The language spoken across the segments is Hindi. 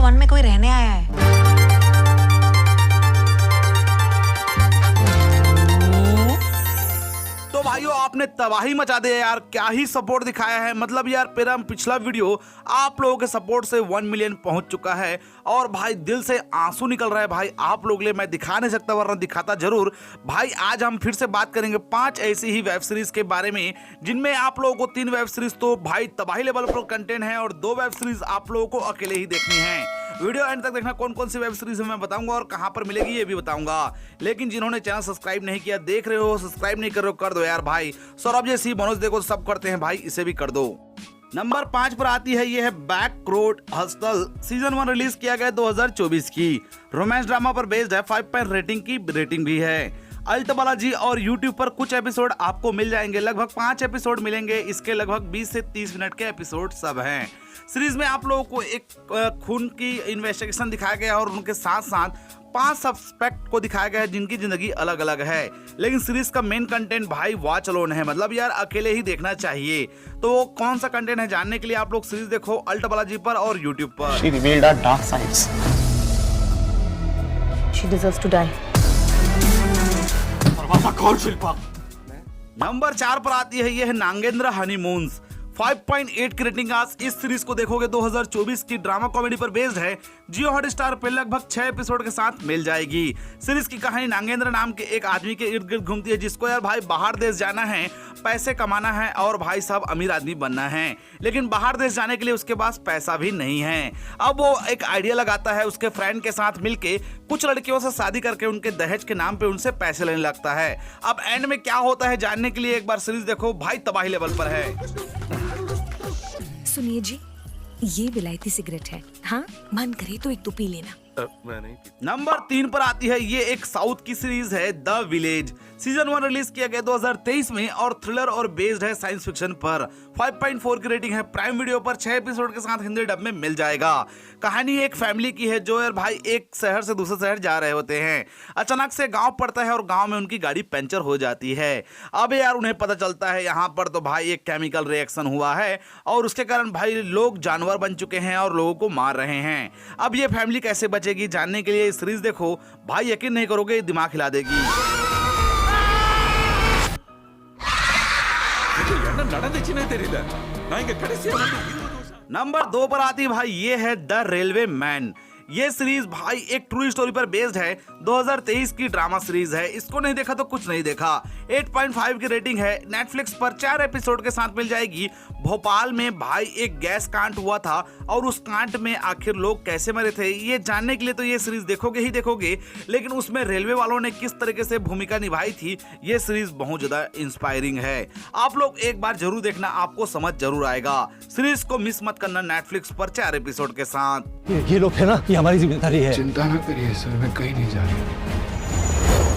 वन में कोई रहने आया है। तो भाइयों आपने तबाही मचा दिया यार, क्या ही सपोर्ट दिखाया है। मतलब यार मेरा पिछला वीडियो आप लोगों के सपोर्ट से 1 मिलियन पहुंच चुका है और भाई दिल से आंसू निकल रहा है भाई आप लोग लिए। मैं दिखा नहीं सकता वरना दिखाता जरूर। भाई आज हम फिर से बात करेंगे 5 ऐसी ही वेब सीरीज के बारे में जिनमें आप लोगों को 3 वेब सीरीज तो भाई तबाही लेवल पर कंटेंट है और 2 वेब सीरीज आप लोगों को अकेले ही देखनी है। वीडियो एंड तक देखना, कौन कौन सी वेब सीरीज है मैं बताऊंगा और कहां पर मिलेगी ये भी बताऊंगा। लेकिन जिन्होंने चैनल सब्सक्राइब नहीं किया, देख रहे हो सब्सक्राइब नहीं कर रहे हो, कर दो यार भाई। सौरभ जैसी मनोज देखो सब करते हैं भाई, इसे भी कर दो। नंबर 5 पर आती है ये है back road hostel. Season 1 release किया गया 2024 की रोमांस ड्रामा पर बेस्ड है। 5 रेटिंग की रेटिंग भी है। अल्ट बालाजी और YouTube पर कुछ एपिसोड आपको मिल जाएंगे, लगभग 5 एपिसोड मिलेंगे। इसके लगभग 20 से 30 मिनट के एपिसोड सब हैं। सीरीज में आप लोगों को एक खून की इन्वेस्टिगेशन दिखाया गया और उनके साथ साथ 5 सस्पेक्ट को दिखाया गया है जिनकी जिंदगी अलग अलग है। लेकिन सीरीज का मेन कंटेंट भाई वॉच अलोन है, मतलब यार अकेले ही देखना चाहिए। तो वो कौन सा कंटेंट है जानने के लिए आप लोग सीरीज देखो अल्ट बालाजी पर और YouTube पर। She revealed her dark sides. She deserves to die. Number 4 पर आती है ये है नागेंद्र हनीमून्स। 5.8 की रेटिंग। आज इस सीरीज को देखोगे 2024 की ड्रामा कॉमेडी पर बेस्ड है। जियो हॉटस्टार पे लगभग 6 एपिसोड के साथ मिल जाएगी। सीरीज की कहानी नागेंद्र नाम के एक आदमी के इर्द गिर्द घूमती है जिसको यार भाई बाहर देश जाना है, पैसे कमाना है और भाई साहब अमीर आदमी बनना है। लेकिन बाहर देश जाने के लिए उसके पास पैसा भी नहीं है। अब वो एक आइडिया लगाता है, उसके फ्रेंड के साथ मिलके कुछ लड़कियों से शादी करके उनके दहेज के नाम पे उनसे पैसे लेने लगता है। अब एंड में क्या होता है जानने के लिए एक बार सीरीज देखो भाई, तबाही लेवल पर है। सुनिए जी, ये विलायती सिगरेट है। हाँ, मन करे तो एक तो पी लेना। नंबर 3 पर आती है ये एक साउथ की सीरीज है द विलेज। सीजन 1 रिलीज किया गया 2023 में और थ्रिलर और बेस्ड है साइंस फिक्शन पर। 5.4 की रेटिंग है। प्राइम वीडियो पर 6 एपिसोड के साथ हिंदी डब में मिल जाएगा। कहानी एक फैमिली की है जो यार भाई एक शहर से दूसरे शहर जा रहे होते हैं। अचानक से गांव पड़ता है और गांव में उनकी गाड़ी पंचर हो जाती है। अब यार उन्हें पता चलता है यहाँ पर तो भाई एक केमिकल रिएक्शन हुआ है और उसके कारण भाई लोग जानवर बन चुके हैं और लोगों को मार रहे हैं। अब ये फैमिली कैसे बचेगी जानने के लिए सीरीज देखो भाई, यकीन नहीं करोगे दिमाग हिला देगी। नंबर 2 पर आती भाई ये है द रेलवे मैन। ये सीरीज भाई एक ट्रू स्टोरी पर बेस्ड है। 2023 की ड्रामा सीरीज है। इसको नहीं देखा तो कुछ नहीं देखा। 8.5 की रेटिंग है। नेटफ्लिक्स पर 4 एपिसोड के साथ मिल जाएगी। भोपाल में भाई एक गैस कांड हुआ था और उस कांड में आखिर लोग कैसे मरे थे ये जानने के लिए तो ये सीरीज देखोगे ही देखोगे। लेकिन उसमें रेलवे वालों ने किस तरीके से भूमिका निभाई थी ये सीरीज बहुत ज्यादा इंस्पायरिंग है। आप लोग एक बार जरूर देखना, आपको समझ जरूर आएगा। सीरीज को मिस मत करना नेटफ्लिक्स पर 4 एपिसोड के साथ। ये लोग है ना, ये हमारी जिम्मेदारी है। चिंता ना करिए सर, मैं कहीं नहीं जा रहा।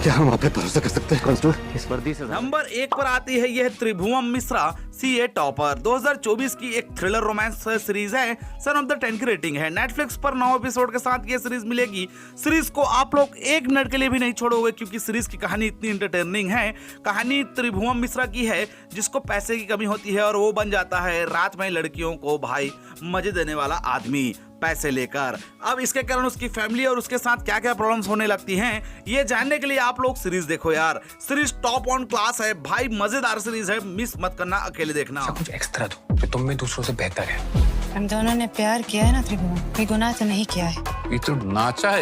क्या हम आप पे भरोसा कर सकते हैं कांस्टेबल? इस वर्दी से नंबर 1 पर आती है यह त्रिभुवन मिश्रा सीए टॉपर। 2024 की एक थ्रिलर रोमांस सीरीज है। सन ऑफ द 10 की रेटिंग है। नेटफ्लिक्स पर 9 एपिसोड के साथ ये सीरीज मिलेगी। सीरीज को आप लोग 1 मिनट के लिए भी नहीं छोड़ोगे क्योंकि सीरीज की कहानी इतनी एंटरटेनिंग है। कहानी त्रिभुवन मिश्रा की है जिसको पैसे की कमी होती है और वो बन जाता है रात में लड़कियों को भाई मजे देने वाला आदमी पैसे लेकर। अब इसके कारण उसकी फैमिली और उसके साथ क्या क्या प्रॉब्लम्स होने लगती हैं ये जानने के लिए आप लोग सीरीज देखो यार। सीरीज टॉप ऑन क्लास है भाई, मजेदार सीरीज है, मिस मत करना, अकेले देखना। कुछ एक्स्ट्रा दो जो तुम में दूसरों से बेहतर है। हम दोनों ने प्यार किया है ना त्रिभुवन, कोई गुनाह तो नहीं किया है। ये तो नाचा है।